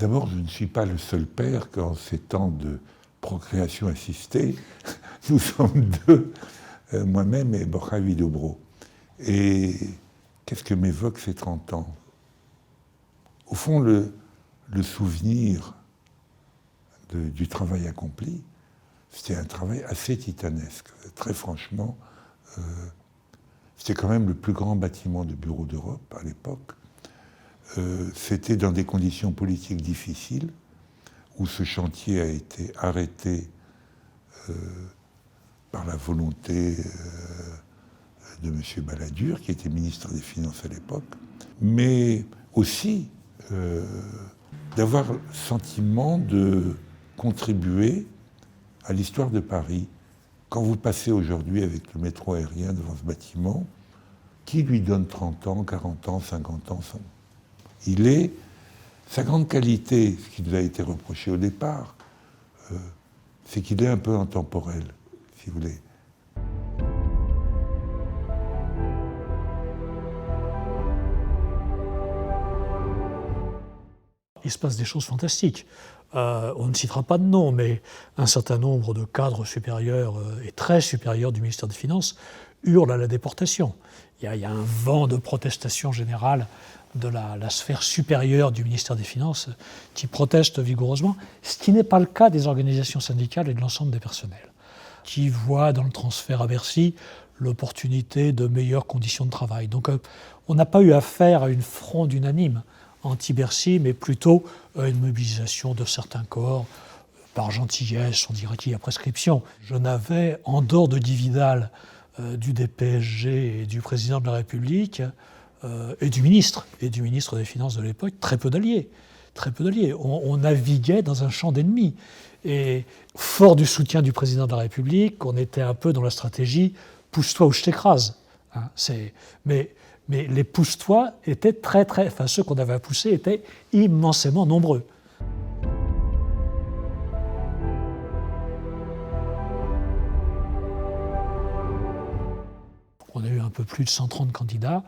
D'abord, je ne suis pas le seul père qu'en ces temps de procréation assistée, nous sommes deux, moi-même et Borja Huidobro. Et qu'est-ce que m'évoquent ces 30 ans? Au fond, le souvenir du travail accompli, c'était un travail assez titanesque. Très franchement, c'était quand même le plus grand bâtiment de bureau d'Europe à l'époque. C'était dans des conditions politiques difficiles, où ce chantier a été arrêté par la volonté de M. Balladur, qui était ministre des Finances à l'époque, mais aussi d'avoir le sentiment de contribuer à l'histoire de Paris. Quand vous passez aujourd'hui avec le métro aérien devant ce bâtiment, qui lui donne 30 ans, 40 ans, 50 ans sa grande qualité, ce qui nous a été reproché au départ, c'est qu'il est un peu intemporel, si vous voulez. Il se passe des choses fantastiques. On ne citera pas de nom, mais un certain nombre de cadres supérieurs et très supérieurs du ministère des Finances hurlent à la déportation. Il y a un vent de protestation générale de la sphère supérieure du ministère des Finances qui proteste vigoureusement, ce qui n'est pas le cas des organisations syndicales et de l'ensemble des personnels, qui voient dans le transfert à Bercy l'opportunité de meilleures conditions de travail. Donc on n'a pas eu affaire à une fronde unanime anti-Bercy, mais plutôt une mobilisation de certains corps, par gentillesse, on dirait qu'il y a prescription. Je n'avais, en dehors de Guy Vidal, du DPSG et du président de la République, et du ministre des Finances de l'époque, très peu d'alliés. On naviguait dans un champ d'ennemis. Et fort du soutien du président de la République, on était un peu dans la stratégie « pousse-toi ou je t'écrase ». Mais les pousse-toi étaient ceux qu'on avait à pousser étaient immensément nombreux. On a eu un peu plus de 130 candidats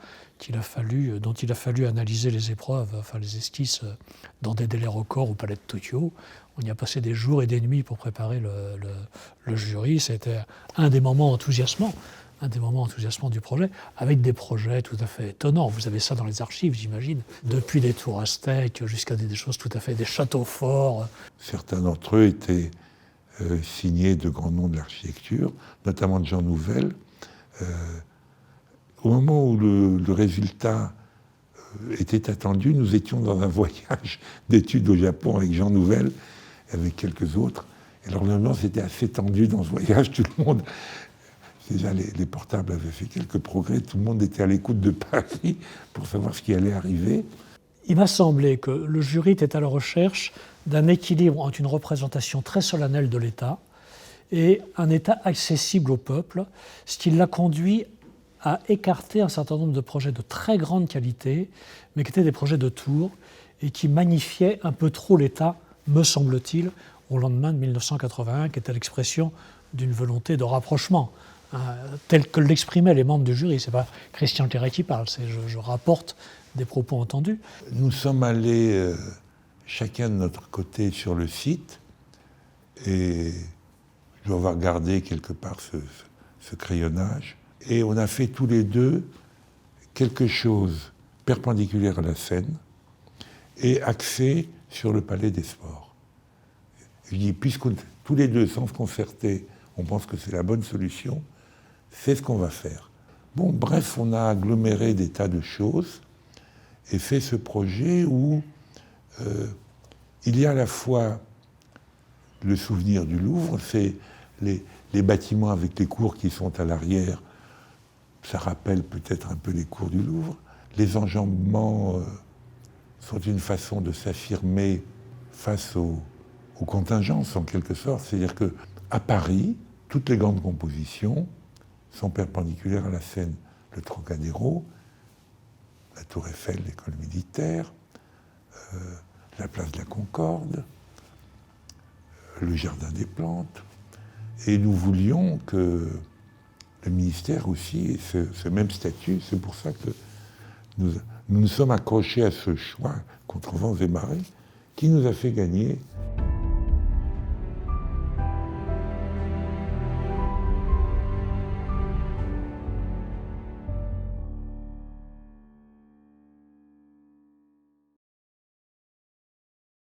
dont il a fallu analyser les épreuves, les esquisses, dans des délais records au Palais de Tokyo. On y a passé des jours et des nuits pour préparer le jury. C'était un des moments enthousiasmants du projet, avec des projets tout à fait étonnants. Vous avez ça dans les archives, j'imagine, depuis des tours aztèques jusqu'à des choses tout à fait, des châteaux forts. Certains d'entre eux étaient signés de grands noms de l'architecture, notamment de Jean Nouvel. Au moment où le résultat était attendu, nous étions dans un voyage d'études au Japon avec Jean Nouvel, avec quelques autres. Et alors l'ambiance était assez tendue dans ce voyage, tout le monde... Déjà, les portables avaient fait quelques progrès, tout le monde était à l'écoute de Paris pour savoir ce qui allait arriver. Il m'a semblé que le jury était à la recherche d'un équilibre entre une représentation très solennelle de l'État et un État accessible au peuple, ce qui l'a conduit à écarter un certain nombre de projets de très grande qualité, mais qui étaient des projets de tour et qui magnifiaient un peu trop l'État, me semble-t-il, au lendemain de 1981, qui était l'expression d'une volonté de rapprochement. Tel que l'exprimaient les membres du jury. Ce n'est pas Christian Claret qui parle, je rapporte des propos entendus. Nous sommes allés chacun de notre côté sur le site et je dois avoir gardé quelque part ce crayonnage. Et on a fait tous les deux quelque chose perpendiculaire à la Seine et axé sur le Palais des Sports. Je dis, puisque tous les deux, sans se concerter, on pense que c'est la bonne solution, c'est ce qu'on va faire. Bon, bref, on a aggloméré des tas de choses et fait ce projet où il y a à la fois le souvenir du Louvre, c'est les bâtiments avec les cours qui sont à l'arrière, ça rappelle peut-être un peu les cours du Louvre. Les enjambements sont une façon de s'affirmer face aux contingences, en quelque sorte. C'est-à-dire qu'à Paris, toutes les grandes compositions sont perpendiculaires à la Seine. Le Trocadéro, la Tour Eiffel, l'école militaire, la place de la Concorde, le Jardin des Plantes. Et nous voulions que le ministère aussi ait ce même statut. C'est pour ça que nous nous sommes accrochés à ce choix contre vents et marées, qui nous a fait gagner